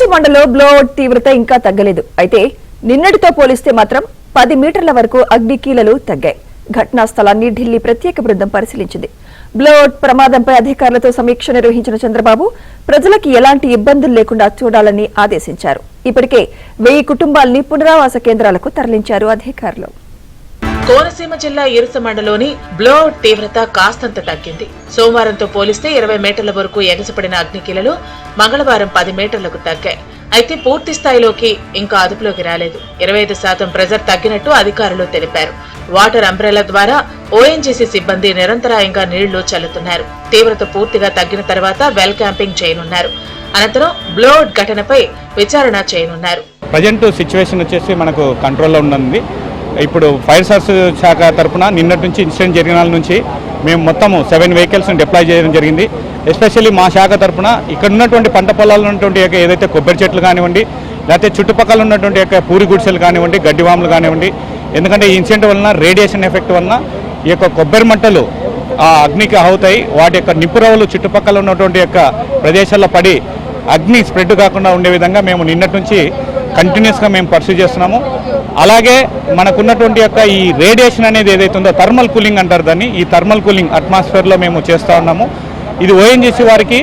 ఇరుసుమండలో blowout తీవ్రత ఇంకా తగ్గలేదు. అయితే నిన్నటితో పోలిస్తే మాత్రం 10 మీటర్ల వరకు అగ్నికీలలు తగ్గాయి. ఘటనా స్థలాన్ని ఢిల్లీ ప్రత్యేక బృందం పరిశీలించింది. బ్లోఅవుట్ ప్రమాదంపై అధికారులతో సమీక్ష నిర్వహించిన చంద్రబాబు ప్రజలకు ఎలాంటి ఇబ్బందులు లేకుండా చూడాలని ఆదేశించారు. ఇప్పటికే 1000 కుటుంబాలని పునరావాస కేంద్రాలకు తరలించారు అధికారులు. కోనసీమ జిల్లా ఇరుసమండలోని బ్లోఅవుట్ తీవ్రత కాస్తంత తగ్గింది. సోమవారంతో పోలిస్తే 20 మీటర్ల వరకు ఎగసిపడిన అగ్నికీలలు మంగళవారం 10 మీటర్లకు తగ్గాయి. అయితే పూర్తి స్థాయిలోకి ఇంకా అదుపులోకి రాలేదు. 25% ప్రెజర్ తగ్గినట్టు అధికారులు తెలిపారు. వాటర్ అంబ్రెలా ద్వారా ఓఎన్జీసీ సిబ్బంది నిరంతరాయంగా నీళ్లు చల్లుతున్నారు. తీవ్రత పూర్తిగా తగ్గిన తర్వాత వెల్ క్యాంపింగ్ చేయనున్నారు. అనంతరం బ్లోఅవుట్ ఘటనపై విచారణ చేయనున్నారు. ప్రజెంట్ సిచ్యువేషన్ వచ్చేసి మనకు కంట్రోల్లో ఉంది. ఇప్పుడు ఫైర్ సర్వీస్ శాఖ తరఫున నిన్నటి నుంచి ఇన్సిడెంట్ జరిగిన నుంచి మేము మొత్తము 7 వెహికల్స్ని డిప్లాయ్ చేయడం జరిగింది. ఎస్పెషల్లీ మా శాఖ తరఫున ఇక్కడ ఉన్నటువంటి పంట పొలాలు ఉన్నటువంటి ఏదైతే కొబ్బరి చెట్లు కానివ్వండి, లేకపోతే చుట్టుపక్కల ఉన్నటువంటి పూరి గుడిసెలు కానివ్వండి, గడ్డివాములు కానివ్వండి, ఎందుకంటే ఈ ఇన్సిడెంట్ వలన రేడియేషన్ ఎఫెక్ట్ వలన ఈ యొక్క కొబ్బరి మంటలు ఆ అగ్నికి అవుతాయి. వాటి యొక్క నిప్పురవలు చుట్టుపక్కల ఉన్నటువంటి యొక్క ప్రదేశాల్లో పడి అగ్ని స్ప్రెడ్ కాకుండా ఉండే విధంగా మేము నిన్నటి నుంచి కంటిన్యూస్గా మేము పర్సూ చేస్తున్నాము. అలాగే మనకున్నటువంటి యొక్క ఈ రేడియేషన్ అనేది ఏదైతే ఉందో థర్మల్ కూలింగ్ అంటారు దాన్ని, ఈ థర్మల్ కూలింగ్ అట్మాస్ఫియర్లో మేము చేస్తూ ఉన్నాము. ఇది ఓఎన్జీసీ వారికి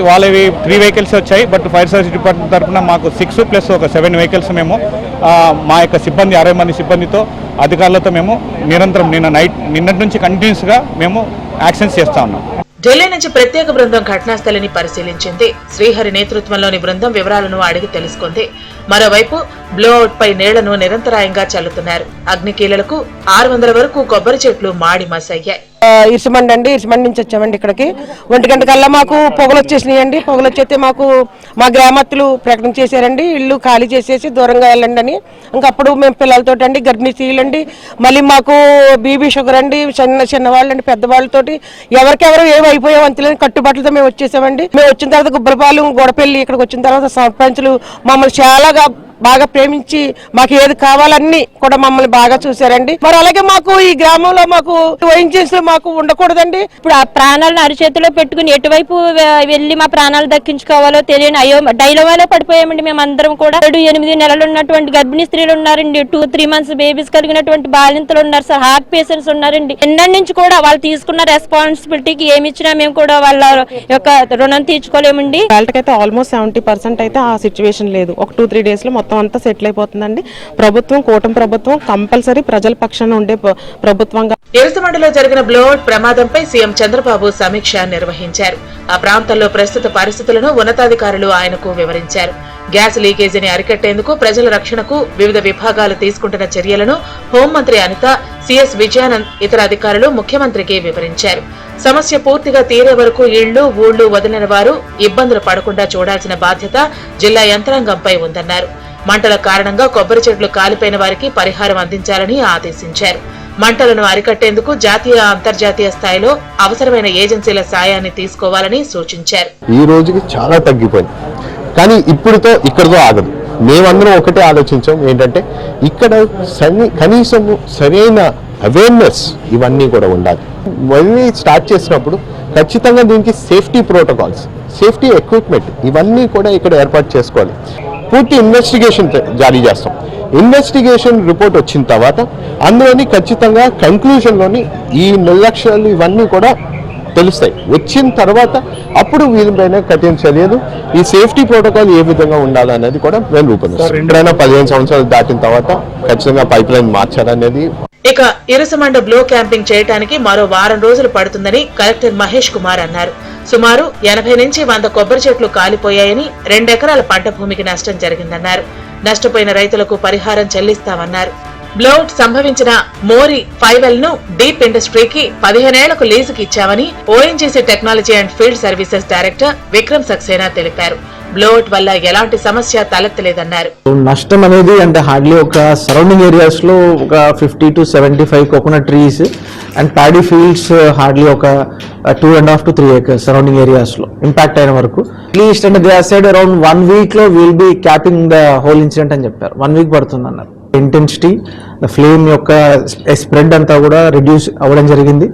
వాళ్ళవి 3 వెహికల్స్ వచ్చాయి. బట్ ఫైర్ సర్వీస్ డిపార్ట్మెంట్ తరఫున మాకు 6 ప్లస్ ఒక 7 వెహికల్స్ మేము మా యొక్క సిబ్బంది 60 మంది సిబ్బందితో అధికారులతో మేము నిరంతరం నిన్నటి నుంచి కంటిన్యూస్గా మేము యాక్షన్స్ చేస్తూ ఉన్నాం. ఢిల్లీ నుంచి ప్రత్యేక బృందం ఘటనాస్థలిని పరిశీలించింది. శ్రీహరి నేతృత్వంలోని బృందం వివరాలను అడిగి తెలుసుకుంది. మరోవైపు బ్లోఅవుట్ పై నీళ్లను నిరంతరాయంగా చల్లుతున్నారు. అగ్నికీలలకు 600 వరకు కొబ్బరి చెట్లు మాడి మసయ్యాయి. ఇరుసుమండి నుంచి వచ్చామండి. ఇక్కడికి 1 గంట కల్లా మాకు పొగలు వచ్చేసినాయండి. పొగలు వచ్చేస్తే మాకు మా గ్రామస్తులు ప్రకటన చేశారండి, ఇల్లు ఖాళీ చేసేసి దూరంగా వెళ్ళండి అని. ఇంకప్పుడు మేము పిల్లలతో అండి, గర్భిణీ స్త్రీలండి, మళ్ళీ మాకు బీబీ షుగర్ అండి, చిన్నవాళ్ళండి, పెద్దవాళ్ళతోటి ఎవరికెవరు ఏమి అయిపోయాం అంతలేని కట్టుబాట్లతో మేము వచ్చేసామండి. మేము వచ్చిన తర్వాత గుబ్బలపాలెం గొడపెల్లి ఇక్కడికి వచ్చిన తర్వాత సర్పంచులు మమ్మల్ని చాలా బాగా ప్రేమించి మాకు ఏది కావాలన్నీ కూడా మమ్మల్ని బాగా చూశారండి. మరి అలాగే మాకు ఈ గ్రామంలో మాకు ఓఎన్జీసీ మాకు ఉండకూడదండి. ఇప్పుడు ఆ ప్రాణాలను అరిచేతిలో పెట్టుకుని ఎటువైపు వెళ్లి మా ప్రాణాలు దక్కించుకోవాలో తెలియని డైలమాలో పడిపోయామండి. మేమందరం కూడా 7-8 నెలలు ఉన్నటువంటి గర్భిణీ స్త్రీలు ఉన్నారండి, 2-3 మంత్స్ బేబీస్ కలిగినటువంటి బాలింతలు ఉన్నారు సార్, హార్ట్ పేషెంట్స్ ఉన్నారండి. ఎన్నటి నుంచి కూడా వాళ్ళు తీసుకున్న రెస్పాన్సిబిలిటీకి ఏమి ఇచ్చినా మేము కూడా వాళ్ళ యొక్క రుణం తీర్చుకోలేమండి. వాళ్ళకైతే ఆల్మోస్ట్ 70% అయితే ఆ సిచ్యువేషన్ లేదు. ఒక 2-3 డేస్ లో మొత్తం అంతా సెటిల్ అయిపోతుందండి. ప్రభుత్వం, కూటమి ప్రభుత్వం కంపల్సరీ ప్రజల పక్షాన ఉండే ప్రభుత్వంగా. ఇరుసమండలో జరిగిన బ్లోఅవుట్ ప్రమాదంపై సీఎం చంద్రబాబు సమీక్ష నిర్వహించారు. ఆ ప్రాంతంలో ప్రస్తుత పరిస్థితులను ఉన్నతాధికారులు ఆయనకు వివరించారు. గ్యాస్ లీకేజీని అరికట్టేందుకు ప్రజల రక్షణకు వివిధ విభాగాలు తీసుకుంటున్న చర్యలను హోంమంత్రి అనిత, సిఎస్ విజయానంద్ ఇతర అధికారులు ముఖ్యమంత్రికి వివరించారు. సమస్య పూర్తిగా తీరే వరకు ఇళ్లు, ఊళ్లు వదిలిన వారు ఇబ్బందులు పడకుండా చూడాల్సిన బాధ్యత జిల్లా యంత్రాంగంపై ఉందన్నారు. మంటల కారణంగా కొబ్బరి చెట్లు కాలిపోయిన వారికి పరిహారం అందించాలని ఆదేశించారు. మంటలను అరికట్టేందుకు జాతీయ, అంతర్జాతీయ స్థాయిలో అవసరమైన ఏజెన్సీల సాయాన్ని తీసుకోవాలని సూచించారు. ఈ రోజుకి చాలా తగ్గిపోయింది, కానీ ఇప్పుడుతో ఇక్కడతో ఆగదు. మేమందరం ఒకటే ఆలోచించాం, ఏంటంటే ఇక్కడ కనీసం సరైన అవేర్నెస్ ఇవన్నీ కూడా ఉండాలి. మళ్ళీ స్టార్ట్ చేసినప్పుడు ఖచ్చితంగా దీనికి సేఫ్టీ ప్రోటోకాల్స్, సేఫ్టీ ఎక్విప్మెంట్ ఇవన్నీ కూడా ఇక్కడ ఏర్పాటు చేసుకోవాలి. పూర్తి ఇన్వెస్టిగేషన్ జారీ చేస్తాం. ఇన్వెస్టిగేషన్ రిపోర్ట్ వచ్చిన తర్వాత అందులోని ఖచ్చితంగా కంక్లూజన్లోని ఈ నిర్లక్ష్యాలు ఇవన్నీ కూడా తెలుస్తాయి. వచ్చిన తర్వాత అప్పుడు వీళ్ళపైన కఠిన చర్యలు, ఈ సేఫ్టీ ప్రోటోకాల్ ఏ విధంగా ఉండాలనేది కూడా మేము రూపొందిస్తాం. ఎప్పుడైనా 15 సంవత్సరాలు దాటిన తర్వాత ఖచ్చితంగా పైప్ లైన్ మార్చాలనేది. ఇక ఇరుసమండ బ్లో క్యాంపింగ్ చేయడానికి మరో వారం రోజులు పడుతుందని కలెక్టర్ మహేష్ కుమార్ అన్నారు. సుమారు 80 నుంచి 100 కొబ్బరి చెట్లు కాలిపోయాయని, 2 ఎకరాల పంట భూమికి నష్టం జరిగిందన్నారు. నష్టపోయిన రైతులకు పరిహారం చెల్లిస్తామన్నారు. బ్లోఅవుట్ సంభవించిన మోరి 5L ను డీప్ ఇండస్ట్రీకి 15 ఏళ్లకు లీజుకి ఇచ్చామని ONGC technology and field services director Vikram Saxena తెలిపారు. బ్లోఅవుట్ వల్ల ఎలాంటి సమస్య తలెత్తలేదన్నారు. నష్టం అనేది అంటే హార్డ్లీ ఒక సరౌండింగ్ ఏరియాస్ లో ఒక 50 to 75 coconut trees and paddy fields hardly ఒక 2.5 to 3 acres సరౌండింగ్ ఏరియాస్ లో ఇంపాక్ట్ అయిన వరకు అట్లీస్ట్ అంటే they are said around 1 week లో will be capping the whole incident అని చెప్పారు. 1 week పడుతుంది అన్నారు. ఇంటెన్సిటీ ఫ్లేమ్ యొక్క స్ప్రెడ్ అంతా కూడా రిడ్యూస్ అవ్వడం జరిగింది.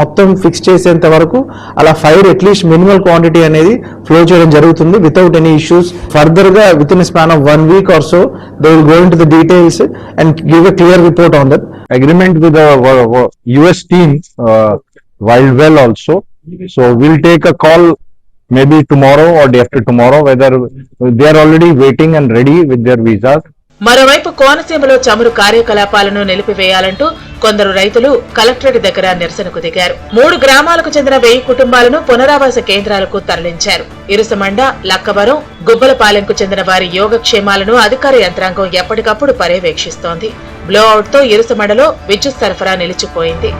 మొత్తం ఫిక్స్ చేసేంత వరకు అలా ఫైర్ అట్లీస్ట్ మినిమల్ క్వాంటిటీ అనేది ఫ్లో చేయడం జరుగుతుంది వితౌట్ ఎనీ ఇష్యూస్. ఫర్దర్ గా with in span of 1 week or so they will go into the details and give a clear report on that. Agreement with the US team, Wildwell also. So we'll take a call maybe tomorrow or day after tomorrow whether they are already waiting and ready with their visas. మరోవైపు కోనసీమలో చమురు కార్యకలాపాలను నిలిపివేయాలంటూ కొందరు రైతులు collectorate దగ్గర నిరసనకు దిగారు. 3 గ్రామాలకు చెందిన 1000 కుటుంబాలను పునరావాస కేంద్రాలకు తరలించారు. ఇరుసమండ, లక్కవరం, గుబ్బలపాలెంకు చెందిన వారి యోగక్షేమాలను అధికార యంత్రాంగం ఎప్పటికప్పుడు పర్యవేక్షిస్తోంది. బ్లోఅవుట్ తో ఇరుసమండలో విద్యుత్ సరఫరా నిలిచిపోయింది.